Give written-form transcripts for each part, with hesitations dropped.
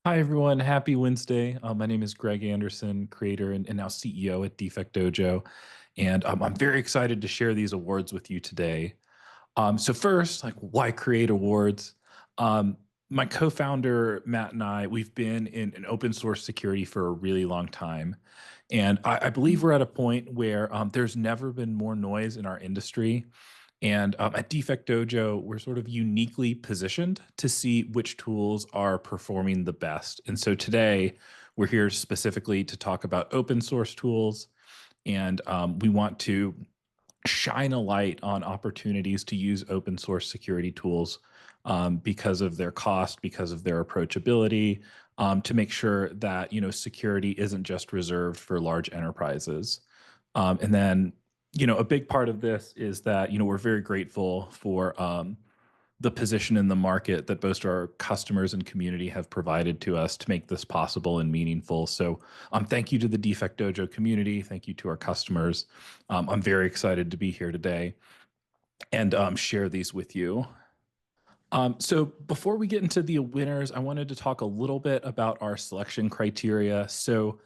Hi, everyone. Happy Wednesday. My name is Greg Anderson, creator and now CEO at DefectDojo. And I'm very excited to share these awards with you today. So first, like, why create awards? Um, my co-founder, Matt, and I, we've been in open source security for a really long time. And I believe we're at a point where there's never been more noise in our industry. And at Defect Dojo, we're sort of uniquely positioned to see which tools are performing the best. And so today, we're here specifically to talk about open source tools. And we want to shine a light on opportunities to use open source security tools because of their cost, because of their approachability, to make sure that security isn't just reserved for large enterprises. And then a big part of this is that we're very grateful for the position in the market that both our customers and community have provided to us to make this possible and meaningful. So thank you to the Defect Dojo community. Thank you to our customers. I'm very excited to be here today and share these with you. So before we get into the winners, I wanted to talk a little bit about our selection criteria. So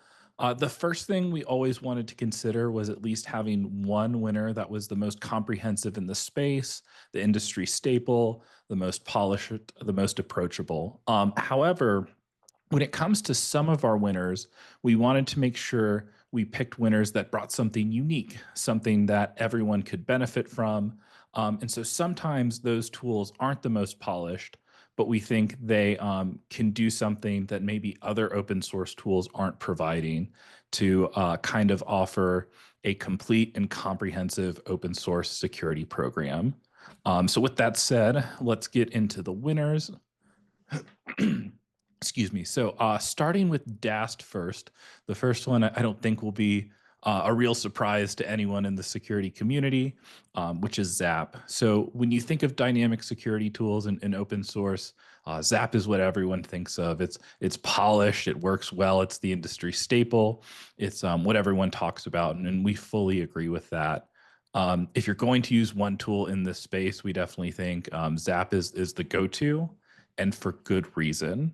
the first thing we always wanted to consider was at least having one winner that was the most comprehensive in the space, the industry staple, the most polished, the most approachable. However, when it comes to some of our winners, we wanted to make sure we picked winners that brought something unique, something that everyone could benefit from. And so sometimes those tools aren't the most polished, but we think they can do something that maybe other open source tools aren't providing to kind of offer a complete and comprehensive open source security program. So with that said, let's get into the winners. Excuse me. So, starting with DAST first, the first one I don't think will be a real surprise to anyone in the security community, which is Zap. So, when you think of dynamic security tools in open source, Zap is what everyone thinks of. It's polished, it works well, it's the industry staple, it's what everyone talks about, and we fully agree with that. If you're going to use one tool in this space, we definitely think Zap is the go-to, and for good reason.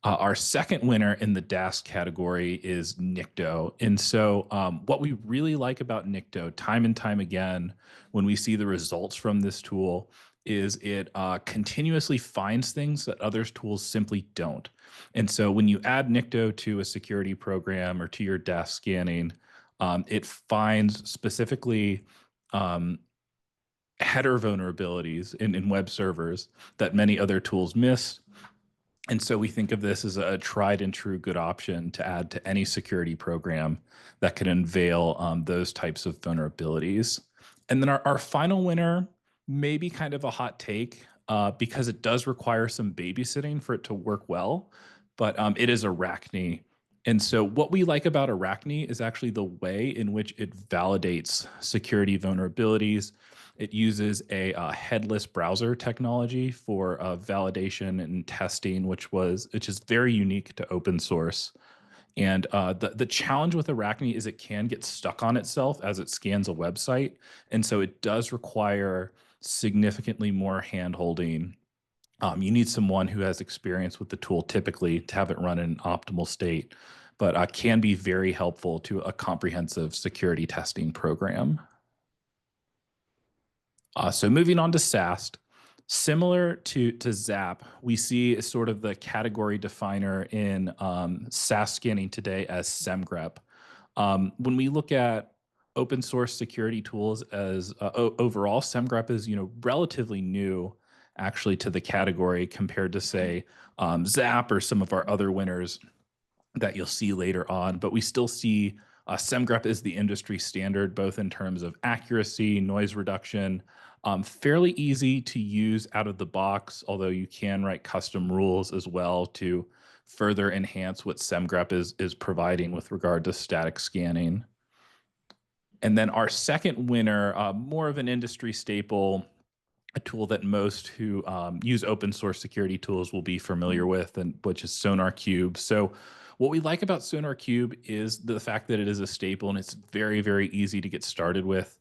Our second winner in the DAS category is Nikto. And so, what we really like about Nikto, time and time again, when we see the results from this tool, is it continuously finds things that others' tools simply don't. And so, when you add Nikto to a security program or to your DAS scanning, it finds specifically um, header vulnerabilities in web servers that many other tools miss. And so we think of this as a tried and true good option to add to any security program that can unveil those types of vulnerabilities. And then our final winner may be kind of a hot take because it does require some babysitting for it to work well, but it is Arachne. And so what we like about Arachne is actually the way in which it validates security vulnerabilities. It uses a headless browser technology for validation and testing, which is very unique to open source. And the challenge with Arachne is it can get stuck on itself as it scans a website, and so it does require significantly more handholding. You need someone who has experience with the tool typically to have it run in an optimal state, but can be very helpful to a comprehensive security testing program. So moving on to SAST, similar to ZAP, we see sort of the category definer in SAST scanning today as SEMGREP. When we look at open source security tools as overall, SEMGREP is relatively new actually to the category compared to say ZAP or some of our other winners that you'll see later on. But we still see SEMGREP is the industry standard, both in terms of accuracy, noise reduction, fairly easy to use out of the box, although you can write custom rules as well to further enhance what SEMGREP is providing with regard to static scanning. And then our second winner, more of an industry staple, a tool that most who use open source security tools will be familiar with, and which is SonarQube. So what we like about SonarQube is the fact that it is a staple and it's very, very easy to get started with.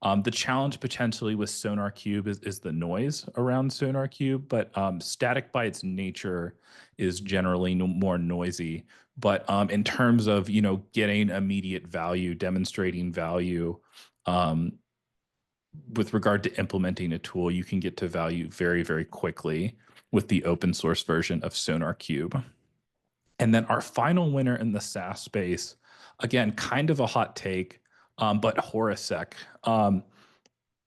The challenge potentially with SonarQube is the noise around SonarQube, but static by its nature is generally more noisy. But in terms of getting immediate value, demonstrating value, um, with regard to implementing a tool, you can get to value very, very quickly with the open source version of SonarQube. And then our final winner in the SaaS space, again, kind of a hot take, but Horasec.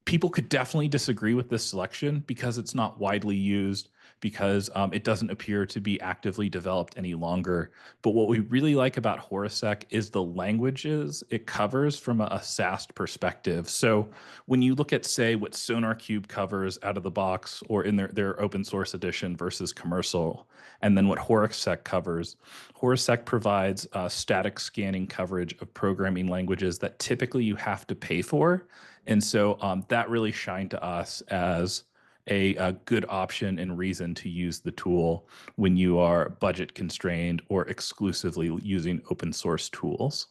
People could definitely disagree with this selection because it's not widely used, because it doesn't appear to be actively developed any longer. But what we really like about Horasec is the languages it covers from a SaaS perspective. So when you look at, say, what SonarQube covers out of the box or in their open source edition versus commercial, and then what Horasec covers, Horasec provides static scanning coverage of programming languages that typically you have to pay for. And so that really shined to us as a good option and reason to use the tool when you are budget constrained or exclusively using open source tools.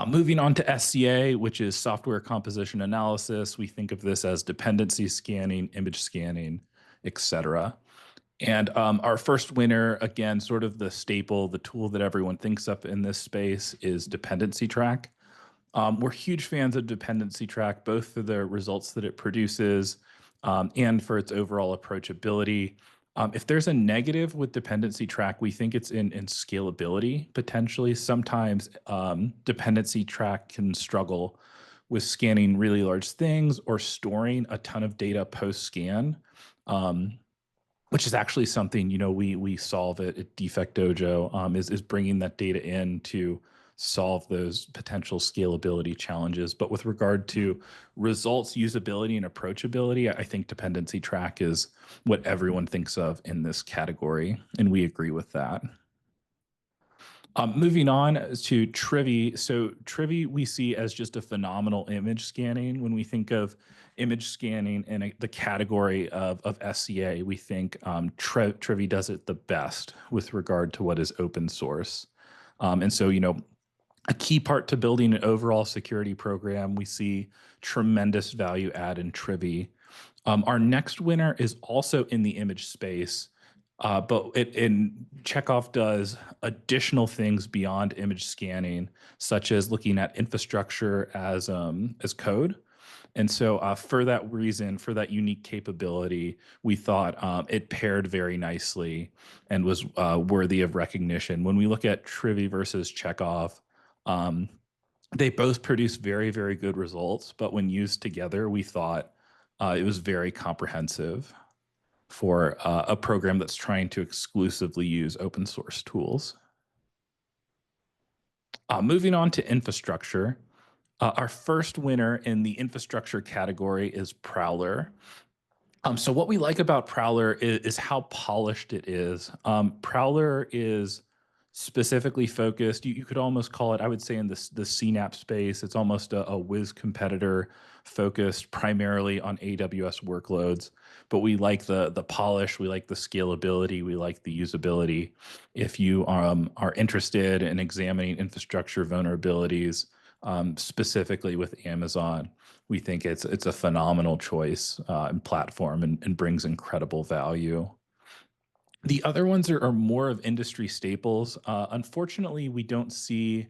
Moving on to SCA, which is software composition analysis, we think of this as dependency scanning, image scanning, etc. And our first winner, again, sort of the staple, the tool that everyone thinks of in this space, is Dependency Track. We're huge fans of Dependency Track, both for the results that it produces and for its overall approachability. If there's a negative with Dependency Track, we think it's in scalability, potentially. Sometimes Dependency Track can struggle with scanning really large things or storing a ton of data post-scan. Which is actually something we solve at DefectDojo, is bringing that data in to solve those potential scalability challenges. But with regard to results, usability, and approachability, I think Dependency Track is what everyone thinks of in this category, and we agree with that. Moving on to Trivy. So Trivy we see as just a phenomenal image scanning. When we think of image scanning in the category of SCA, we think Trivy does it the best with regard to what is open source. And so, a key part to building an overall security program, we see tremendous value add in Trivy. Our next winner is also in the image space, but Chekhov does additional things beyond image scanning, such as looking at infrastructure as code. And so for that reason, for that unique capability, we thought it paired very nicely and was worthy of recognition. When we look at Trivy versus Chekhov, they both produce very, very good results, but when used together, we thought it was very comprehensive for a program that's trying to exclusively use open source tools. Moving on to infrastructure, our first winner in the infrastructure category is Prowler. So what we like about Prowler is how polished it is. Prowler is specifically focused. You could almost call it, I would say, in the CNAPP space. It's almost a Wiz competitor focused primarily on AWS workloads. But we like the polish, we like the scalability, we like the usability. If you are interested in examining infrastructure vulnerabilities, specifically with Amazon, we think it's a phenomenal choice and platform and brings incredible value. The other ones are more of industry staples. Unfortunately, we don't see,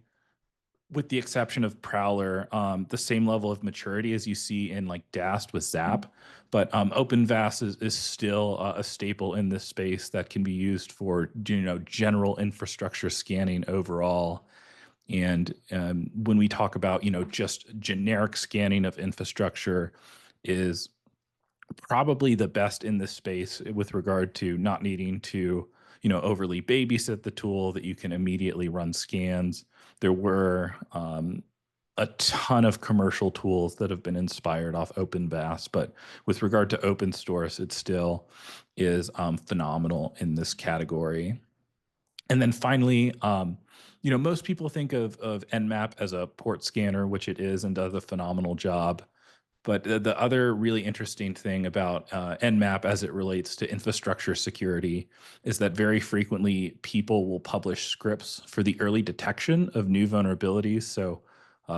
with the exception of Prowler, the same level of maturity as you see in like DAST with Zap. But OpenVAS is still a staple in this space that can be used for general infrastructure scanning overall. And when we talk about just generic scanning of infrastructure, is probably the best in this space with regard to not needing to overly babysit the tool, that you can immediately run scans. There were a ton of commercial tools that have been inspired off OpenVAS, but with regard to open source, it still is phenomenal in this category. And then finally, most people think of Nmap as a port scanner, which it is and does a phenomenal job. But the other really interesting thing about Nmap as it relates to infrastructure security is that very frequently people will publish scripts for the early detection of new vulnerabilities. So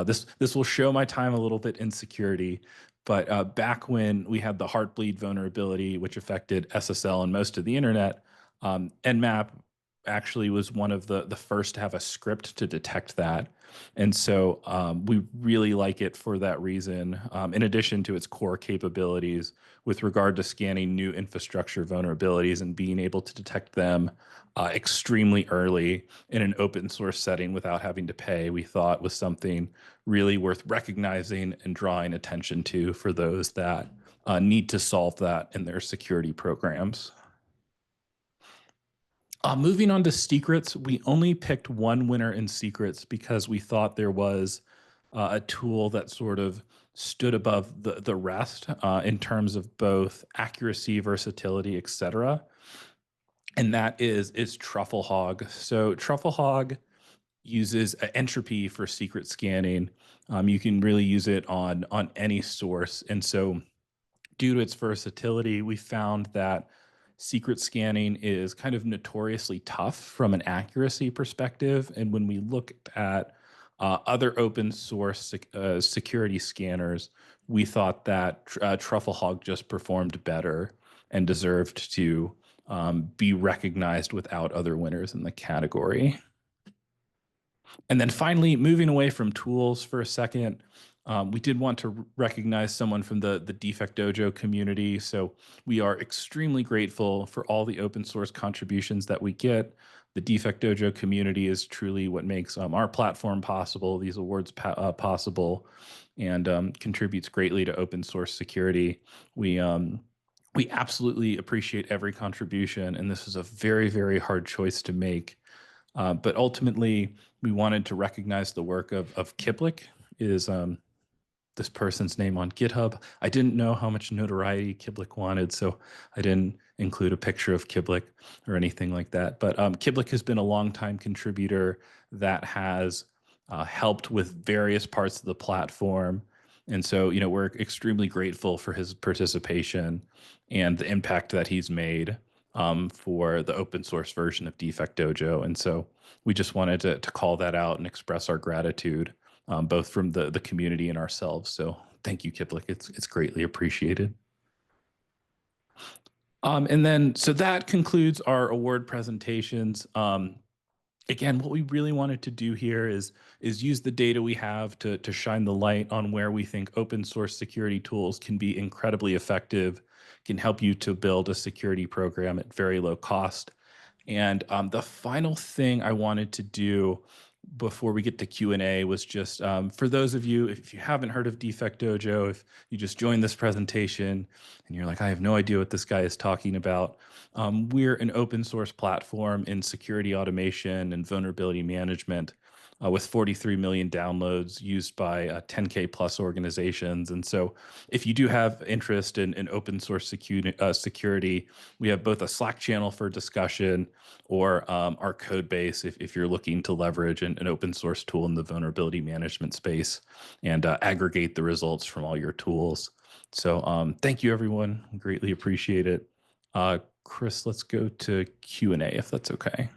This will show my time a little bit in security, but back when we had the Heartbleed vulnerability, which affected SSL and most of the internet, Nmap actually was one of the first to have a script to detect that. And so we really like it for that reason, in addition to its core capabilities with regard to scanning new infrastructure vulnerabilities and being able to detect them extremely early in an open source setting without having to pay, we thought was something really worth recognizing and drawing attention to for those that need to solve that in their security programs. Moving on to secrets, we only picked one winner in secrets because we thought there was a tool that sort of stood above the rest in terms of both accuracy, versatility, etc. And that is TruffleHog. So TruffleHog uses entropy for secret scanning. You can really use it on any source, and so due to its versatility, we found that secret scanning is kind of notoriously tough from an accuracy perspective. And when we look at other open source security scanners, we thought that TruffleHog just performed better and deserved to be recognized without other winners in the category. And then finally, moving away from tools for a second, we did want to recognize someone from the DefectDojo community. So we are extremely grateful for all the open source contributions that we get. The DefectDojo community is truly what makes our platform possible, these awards possible, and contributes greatly to open source security. We absolutely appreciate every contribution, and this is a very, very hard choice to make. But ultimately, we wanted to recognize the work of Kiblik, is this person's name on GitHub. I didn't know how much notoriety Kiblik wanted, so I didn't include a picture of Kiblik or anything like that. But Kiblik has been a longtime contributor that has helped with various parts of the platform. And so, we're extremely grateful for his participation and the impact that he's made for the open source version of DefectDojo. And so we just wanted to call that out and express our gratitude, both from the community and ourselves. So thank you, Kiplik. It's greatly appreciated. And then, so that concludes our award presentations. Again, what we really wanted to do here is use the data we have to shine the light on where we think open source security tools can be incredibly effective, can help you to build a security program at very low cost. And the final thing I wanted to do before we get to Q&A was just for those of you, if you haven't heard of DefectDojo, if you just joined this presentation and you're like, I have no idea what this guy is talking about, we're an open source platform in security automation and vulnerability management with 43 million downloads used by 10K plus organizations. And so if you do have interest in open source security, we have both a Slack channel for discussion or our code base if you're looking to leverage an open source tool in the vulnerability management space and aggregate the results from all your tools. So thank you, everyone. Greatly appreciate it. Chris, let's go to Q&A if that's okay.